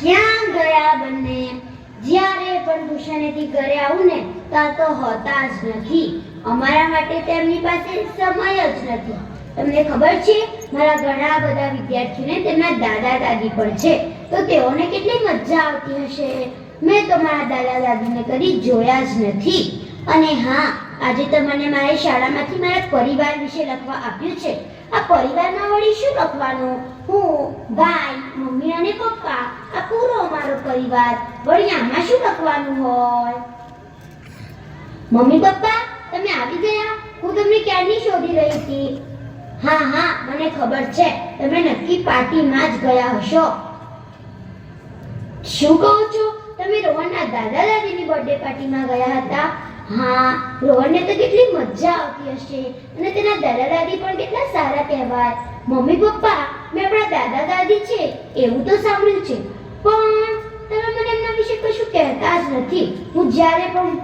ક્યાં ગયા બંને? જ્યારે પણ ટ્યુશનેથી ઘરે આવું ને ત્યાં તો હોતા જ નથી. અમારા માટે તેમની પાસે સમય જ નથી. તમને ખબર છે, મારા ઘણા બધા વિદ્યાર્થીઓને તેમના દાદા દાદી પણ છે, તો તેઓને કેટલી મજા આવતી હશે. મેં તો મારા દાદા દાદીને કદી જોયા જ નથી. અને હા, આજે તો મને મારી શાળામાંથી મારા પરિવાર વિશે લખવા આપ્યું છે. આ પરિવારમાં વળી શું લખવાનું? હું, ભાઈ, મમ્મી અને પપ્પા, આ પૂરો અમારો પરિવાર. વળી આમાં શું લખવાનું હોય? મમ્મી પપ્પા, તમે આવી ગયા? હું તમને ક્યારની શોધી રહી હતી. હા હા, મને ખબર છે, તમે નક્કી પાર્ટીમાં જ ગયા હશો. શું કહો છો? તમે રોહનના દાદા દાદીની બર્થડે પાર્ટીમાં ગયા હતા? હા, રોહનને તો કેટલી મજા આવતી હશે અને તેના દાદા દાદી પણ કેટલા સારા કહેવાય. મમ્મી પપ્પા, મેં આપણા દાદા દાદી છે એવું તો સાંભળ્યું છે, પણ તમે મને એમના વિશે કશું કહેતા જ નથી. હું જ્યારે પણ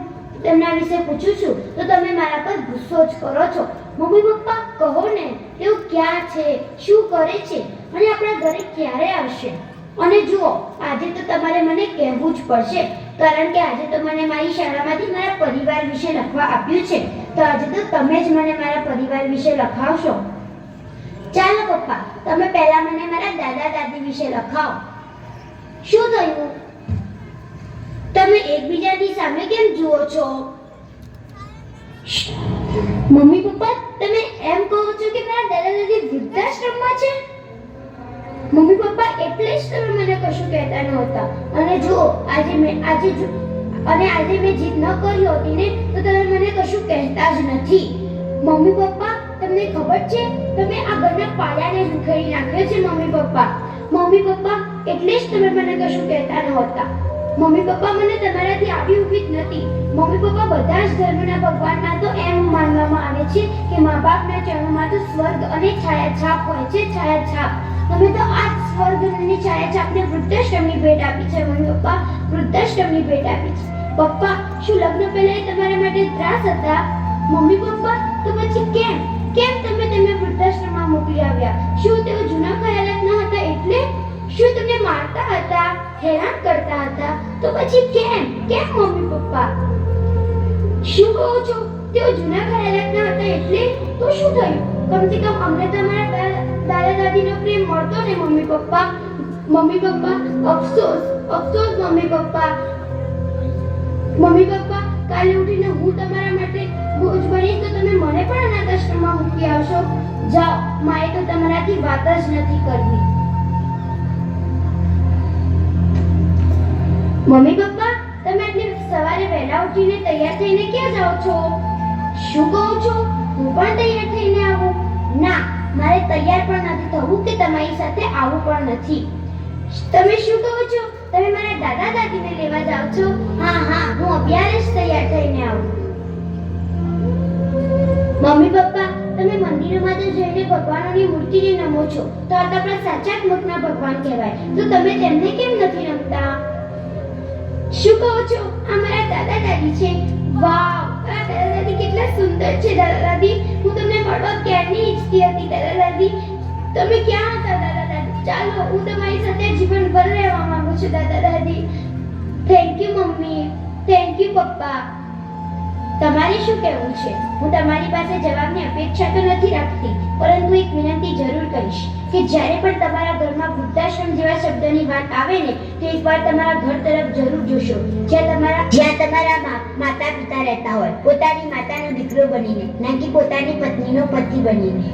તેમના વિશે પૂછું છું તો તમે મારા પર ગુસ્સો જ કરો છો. મમ્મી પપ્પા, કહો ને, તેઓ ક્યાં છે, શું કરે છે અને આપણા ઘરે ક્યારે આવશે? અને જુઓ, આજે તો તમારે મને કહેવું જ પડશે, કારણ કે આજે તો મને મારી શાળામાંથી મારા પરિવાર વિશે લખવા આપ્યું છે. તો આજે તો તમે જ મને મારા પરિવાર વિશે લખાવશો. ચાલો પપ્પા, તમે પહેલા મને મારા દાદા દાદી વિશે લખાવો. શું થયું? તમે એકબીજાની સામે કેમ જુઓ છો? મમ્મી પપ્પા, તમે એમ કહો છો કે મારા દાદા દાદી વૃદ્ધાશ્રમમાં છે? મમ્મી પપ્પા, એટલે જ તમે મને કશું કહેતા નહોતા. અને જુઓ, આજે મેં જીદ ન કરી હોતી ને તો તમે મને કશું કહેતા જ નથી. મમ્મી પપ્પા, તમને ખબર છે, તમે આ ઘરના પાયાને જ ઉખેડી નાખ્યો છે. મમ્મી પપ્પા, એટલે જ તમે મને કશું કહેતા નહોતા. મમ્મી પપ્પા, મને તમારાથી આવી ઊભી જ નથી. મમ્મી પપ્પા, બધા જ ધર્મના ભગવાનમાં તો એમ માનવામાં આવે છે કે મા બાપના ચરણોમાં તો સ્વર્ગ અને છાયાછાપ હોય છે. છાયાછાપ. તમે તો આ સ્વર્ગ અને છાયાછાપને વૃદ્ધાશ્રમની ભેટ આપી છે. મમ્મી પપ્પા, વૃદ્ધાશ્રમની ભેટ આપી છે. પપ્પા, શું લગ્ન પહેલા તમારા માટે ત્રાસ હતા? મમ્મી પપ્પા, તો પછી કેમ તમે તેમને વૃદ્ધાશ્રમમાં મોકલી આવ્યા? શું તેઓ જૂના ખયાલાત ન હતા એટલે? શું તમને મારતા હતા, હેરાન કરતા હતા? તો પછી કેમ મમ્મી પપ્પા? શું કહો છો? તેઓ જૂના ખયાલાત ન હતા એટલે? તો શું થયું? કમસે કમ અમને તમારા દાદા દાદીનો પ્રેમ મળતો ને મમ્મી પપ્પા. મમ્મી પપ્પા, અફસોસ મમ્મી પપ્પા. મમ્મી પપ્પા, કાલે ઉઠીને હું તમારા માટે બોજ બનીશ તો તમે મને પણ અનાથ આશ્રમમાં મૂકી આવશો? જાઓ, માએ તો તમારાથી વાત જ નથી કરવી. મમ્મી પપ્પા, તમે આટલી સવારે વહેલા ઉઠીને તૈયાર થઈને ક્યાં જાઓ છો? શું કહો છો? હું પણ તૈયાર થઈને આવું? ના, મારે તૈયાર પણ નથી થવું કે તમારી સાથે આવું પણ નથી. તમે શું કહો છો? તમે મારા દાદા દાદીને લેવા જાઓ છો? હા, હું અત્યારે જ તૈયાર થઈને આવું. મમ્મી પપ્પા, તમે મંદિરોમાં તો જઈને ભગવાનોની મૂર્તિને નમો છો, તો આ તો આપણા સાચા મતના ભગવાન કહેવાય. તો તમે તેમને કેમ નથી નમતા? શું કહો છો? આ મારા દાદા દાદી છે. વાવ, આ દાદા દાદી કેટલા સુંદર છે. દાદા દાદી, હું તમને મળવા ક્યારની ઈચ્છતી હતી. દાદા દાદી, તમે ક્યાં હતા? દાદા દાદી, ચાલો, હું તમારી સાથે જીવનભર રહેવા માંગુ છું. દાદા દાદી, thank you mummy, thank you પપ્પા. તમારે શું કહેવું છે? હું તમારી પાસે જવાબની અપેક્ષા તો નથી રાખતી, પરંતુ એક વિનંતી જરૂર કરીશ કે જ્યારે પણ તમારા ઘરમાં વૃદ્ધાશ્રમ જેવા શબ્દની વાત આવે ને તો એકવાર તમારા ઘર તરફ જરૂર જોશો, જ્યાં તમારા માતા પિતા રહેતા હોય, પોતાની માતાનો દીકરો બનીને, ના કે પોતાની પત્નીનો પતિ બનીને.